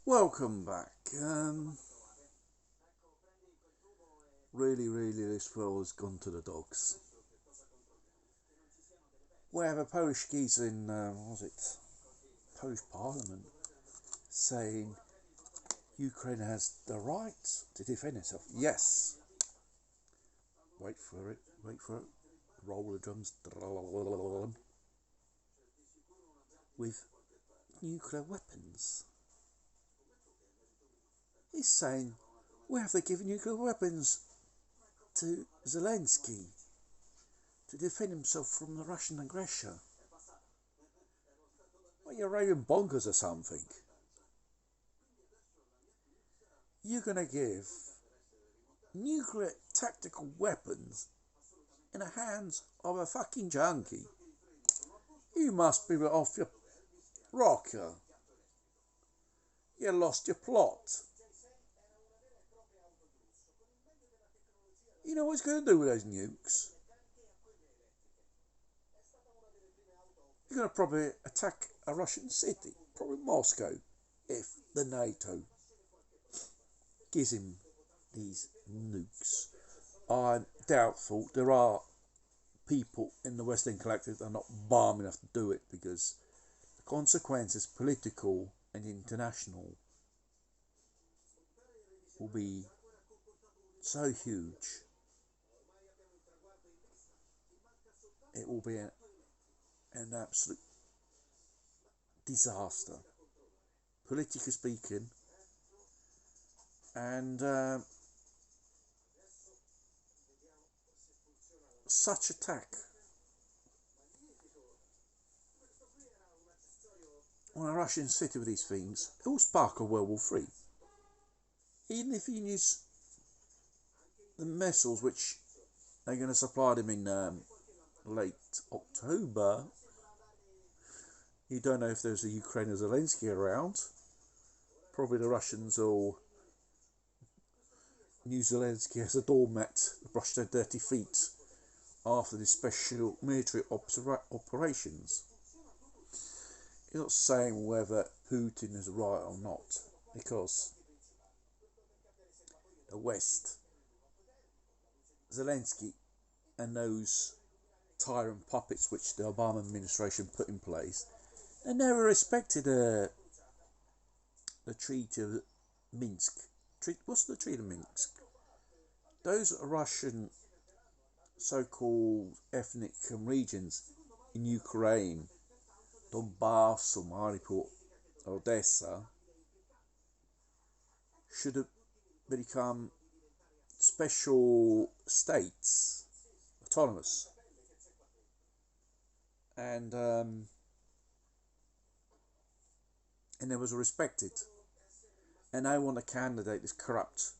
Welcome back. Really, this world has gone to the dogs. We have a Polish geezer in, Polish Parliament saying Ukraine has the right to defend itself. Yes. Wait for it. Roll the drums. With nuclear weapons. He's saying we have to give nuclear weapons to Zelensky to defend himself from the Russian aggression. Well, you're raving bonkers or something. You're going to give nuclear tactical weapons in the hands of a fucking junkie. You must be off your rocker. You lost your plot. You know what he's going to do with those nukes? He's going to probably attack a Russian city, probably Moscow, if the NATO gives him these nukes. I'm doubtful. There are people in the Western collective that are not balm enough to do it because the consequences, political and international, will be so huge. It will be an absolute disaster, politically speaking, and such attack on a Russian city with these things, it will spark a World War III. Even if you use the missiles which they're going to supply them in late October, you don't know if there's a Ukraine or Zelensky around. Probably the Russians will use Zelensky as a doormat to brush their dirty feet after the special military operations. He's not saying whether Putin is right or not, because the West, Zelensky and those tyrant puppets which the Obama administration put in place, they never respected the Treaty of Minsk. What's the Treaty of Minsk? Those Russian so-called ethnic regions in Ukraine, Donbass, Mariupol, Odessa, should have become special states, autonomous, and it was respected. And I want a candidate this corrupt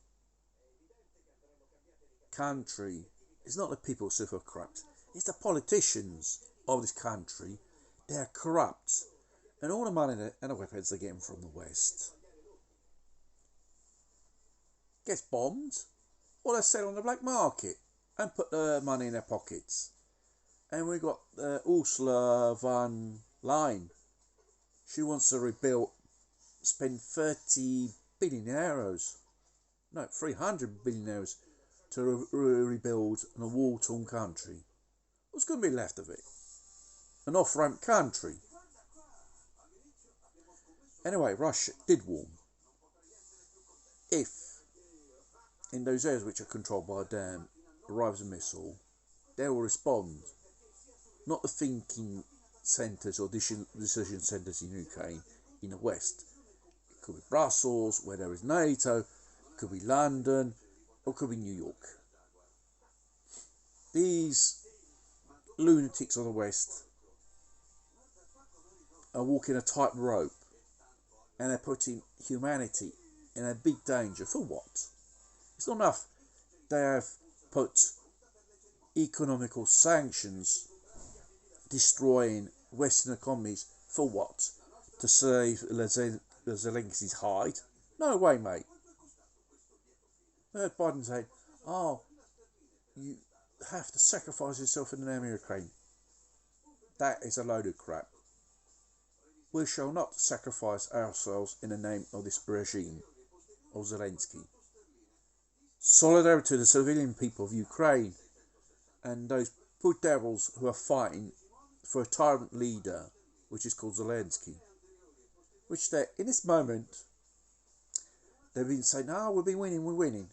country. It's not the people who are corrupt, it's the politicians of this country. They are corrupt, and all the money and the weapons they're getting from the West gets bombed, or they sell on the black market and put the money in their pockets. And we got Ursula von Leyen. She wants to spend 30 billion euros, no, 300 billion euros to rebuild a war-torn country. What's going to be left of it? An off-ramp country. Anyway, Russia did warn. If in those areas which are controlled by a dam arrives a missile, they will respond. Not the thinking centres or decision centres in Ukraine, in the West. It could be Brussels, where there is NATO, it could be London, or it could be New York. These lunatics of the West are walking a tightrope, and they're putting humanity in a big danger. For what? It's not enough they have put economical sanctions destroying Western economies. For what? To save Zelensky's hide? No way, mate. I heard Biden say, oh, you have to sacrifice yourself in the name of Ukraine. That is a load of crap. We shall not sacrifice ourselves in the name of this regime of Zelensky. Solidarity to the civilian people of Ukraine and those poor devils who are fighting for a tyrant leader, which is called Zelensky. Which they, in this moment, they've been saying, "Oh, we've been winning, we're winning."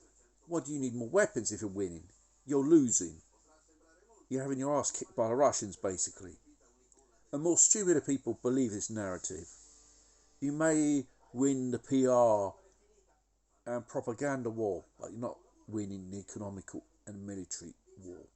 What do you need more weapons if you're winning? You're losing. You're having your ass kicked by the Russians, basically. And more stupider people believe this narrative. You may win the PR and propaganda war, but you're not winning the economical and military war.